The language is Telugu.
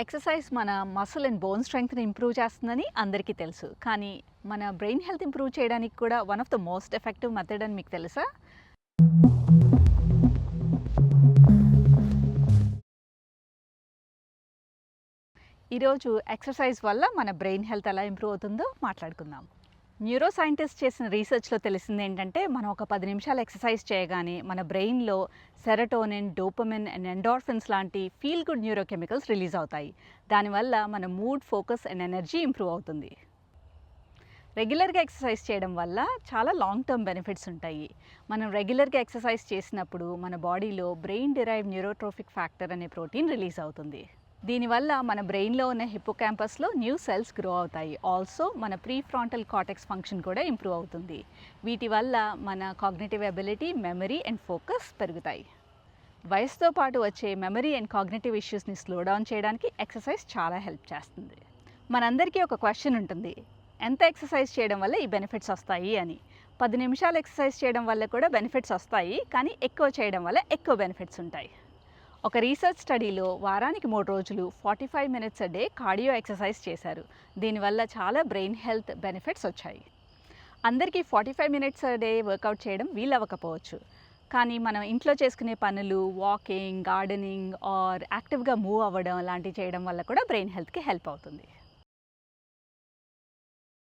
ఎక్సర్సైజ్ మన మసిల్ అండ్ బోన్ స్ట్రెంగ్త్ని ఇంప్రూవ్ చేస్తుందని అందరికీ తెలుసు. కానీ మన బ్రెయిన్ హెల్త్ ఇంప్రూవ్ చేయడానికి కూడా one of the most effective method అని మీకు తెలుసా? ఈరోజు ఎక్సర్సైజ్ వల్ల మన బ్రెయిన్ హెల్త్ ఎలా ఇంప్రూవ్ అవుతుందో మాట్లాడుకుందాం. న్యూరో సైంటిస్ట్ చేసిన రీసెర్చ్లో తెలిసింది ఏంటంటే, మనం ఒక 10 నిమిషాలు ఎక్సర్సైజ్ చేయగానే మన బ్రెయిన్లో సెరటోనిన్, డోపమిన్ అండ్ ఎండార్ఫిన్స్ లాంటి feel good neuro chemicals release అవుతాయి. దానివల్ల మన mood, focus and energy improve అవుతుంది. రెగ్యులర్గా ఎక్సర్సైజ్ చేయడం వల్ల చాలా లాంగ్ టర్మ్ బెనిఫిట్స్ ఉంటాయి. మనం రెగ్యులర్గా ఎక్సర్సైజ్ చేసినప్పుడు మన బాడీలో బ్రెయిన్ డిరైవ్డ్ న్యూరోట్రోఫిక్ ఫ్యాక్టర్ అనే ప్రోటీన్ రిలీజ్ అవుతుంది. దీనివల్ల మన బ్రెయిన్లో ఉన్న హిప్పోకాంపస్లో న్యూ సెల్స్ గ్రో అవుతాయి. ఆల్సో మన ప్రీఫ్రాంటల్ కార్టెక్స్ ఫంక్షన్ కూడా ఇంప్రూవ్ అవుతుంది. వీటి వల్ల మన cognitive ability, memory and focus పెరుగుతాయి. వయసుతో పాటు వచ్చే మెమరీ అండ్ కాగ్నిటివ్ ఇష్యూస్ని స్లో డౌన్ చేయడానికి ఎక్సర్సైజ్ చాలా హెల్ప్ చేస్తుంది. మనందరికీ ఒక క్వశ్చన్ ఉంటుంది, ఎంత ఎక్సర్సైజ్ చేయడం వల్ల ఈ బెనిఫిట్స్ వస్తాయి అని. 10 నిమిషాలు ఎక్సర్సైజ్ చేయడం వల్ల కూడా బెనిఫిట్స్ వస్తాయి, కానీ ఎక్కువ చేయడం వల్ల ఎక్కువ బెనిఫిట్స్ ఉంటాయి. ఒక రీసెర్చ్ స్టడీలో వారానికి 3 రోజులు 45 మినిట్స్ డే కార్డియో ఎక్సర్సైజ్ చేశారు. దీనివల్ల చాలా బ్రెయిన్ హెల్త్ బెనిఫిట్స్ వచ్చాయి. అందరికీ 45 మినిట్స్ డే వర్కౌట్ చేయడం వీలవ్వకపోవచ్చు, కానీ మనం ఇంట్లో చేసుకునే పనులు, వాకింగ్, గార్డెనింగ్ ఆర్ యాక్టివ్గా మూవ్ అవ్వడం లాంటివి చేయడం వల్ల కూడా బ్రెయిన్ హెల్త్కి హెల్ప్ అవుతుంది.